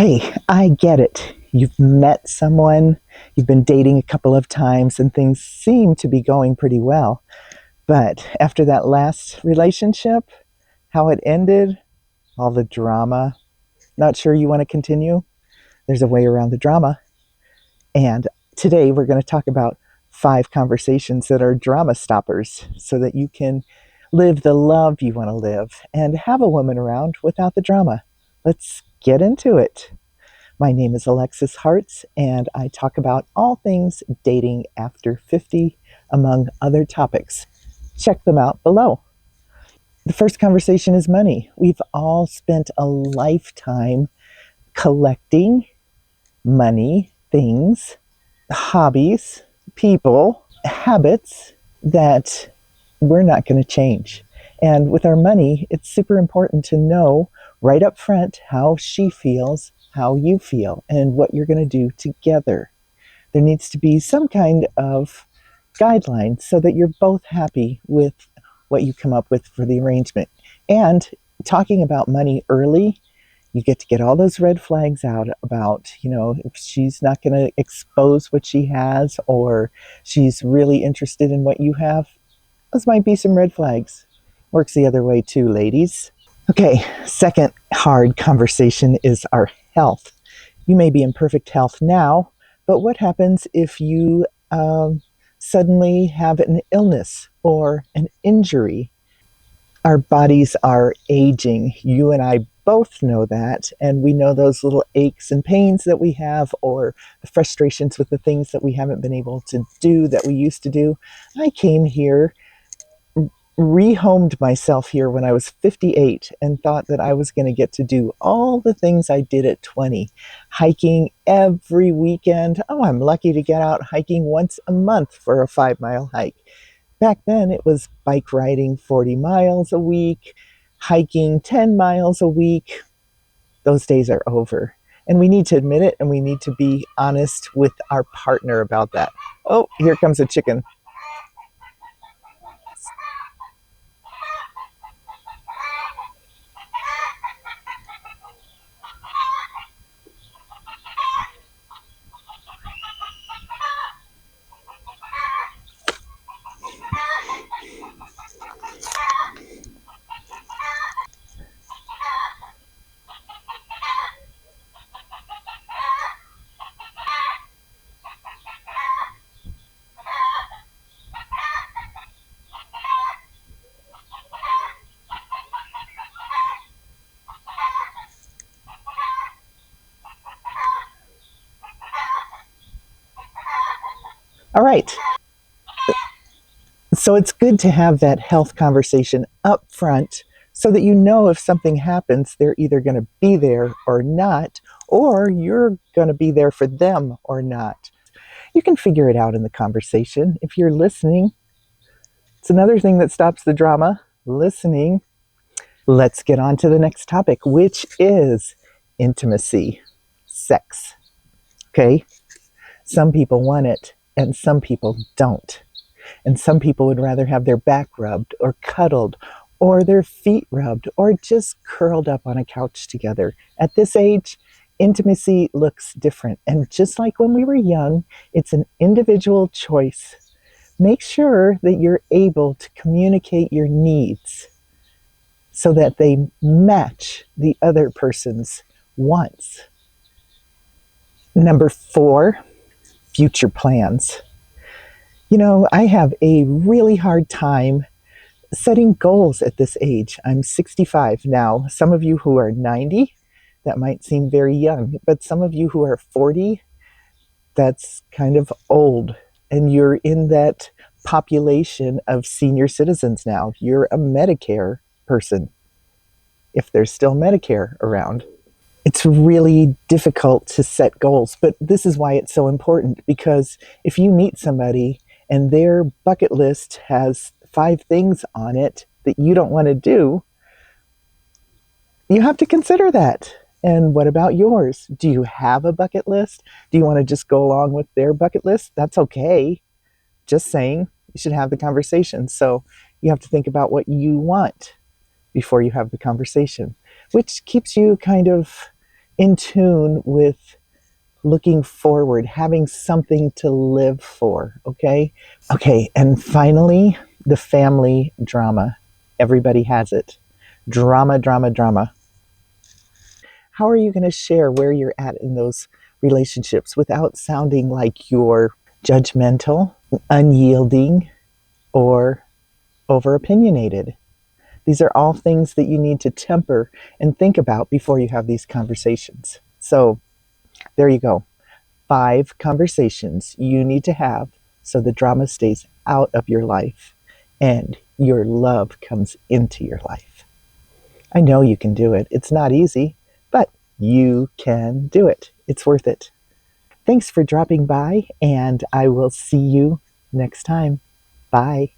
Hey, I get it. You've met someone, you've been dating a couple of times, and things seem to be going pretty well. But after that last relationship, how it ended, all the drama, not sure you want to continue? There's a way around the drama. And today we're going to talk about 5 conversations that are drama stoppers so that you can live the love you want to live and have a woman around without the drama. Let's get into it. My name is Alexis Hartz, and I talk about all things dating after 50, among other topics. Check them out below. The first conversation is money. We've all spent a lifetime collecting money, things, hobbies, people, habits that we're not going to change. And with our money, it's super important to know right up front how she feels, how you feel, and what you're going to do together. There needs to be some kind of guideline so that you're both happy with what you come up with for the arrangement. And talking about money early, you get all those red flags out about, if she's not going to expose what she has or she's really interested in what you have. Those might be some red flags. Works the other way too, ladies. Okay, second hard conversation is our health. You may be in perfect health now, but what happens if you suddenly have an illness or an injury? Our bodies are aging. You and I both know that, and we know those little aches and pains that we have, or the frustrations with the things that we haven't been able to do that we used to do. I came here, rehomed myself here when I was 58 and thought that I was going to get to do all the things I did at 20. Hiking every weekend. Oh, I'm lucky to get out hiking once a month for a 5-mile hike. Back then it was bike riding 40 miles a week, hiking 10 miles a week. Those days are over. And we need to admit it, and we need to be honest with our partner about that. Oh, here comes a chicken. All right. So it's good to have that health conversation up front so that you know if something happens, they're either going to be there or not, or you're going to be there for them or not. You can figure it out in the conversation if you're listening. It's another thing that stops the drama, listening. Let's get on to the next topic, which is intimacy, sex. Okay? Some people want it and some people don't. And some people would rather have their back rubbed or cuddled or their feet rubbed or just curled up on a couch together. At this age, intimacy looks different. And just like when we were young, it's an individual choice. Make sure that you're able to communicate your needs so that they match the other person's wants. Number 4, future plans. I have a really hard time setting goals at this age. I'm 65 now. Some of you who are 90, that might seem very young, but some of you who are 40, that's kind of old. And you're in that population of senior citizens now. You're a Medicare person, if there's still Medicare around. It's really difficult to set goals, but this is why it's so important, because if you meet somebody and their bucket list has 5 things on it that you don't want to do, you have to consider that. And what about yours? Do you have a bucket list? Do you want to just go along with their bucket list? That's okay. Just saying, you should have the conversation. So you have to think about what you want before you have the conversation, which keeps you kind of in tune with looking forward, having something to live for, okay? Okay, and finally, the family drama. Everybody has it. Drama, drama, drama. How are you going to share where you're at in those relationships without sounding like you're judgmental, unyielding, or over opinionated? These are all things that you need to temper and think about before you have these conversations. So, there you go. 5 conversations you need to have so the drama stays out of your life and your love comes into your life. I know you can do it. It's not easy, but you can do it. It's worth it. Thanks for dropping by, and I will see you next time. Bye.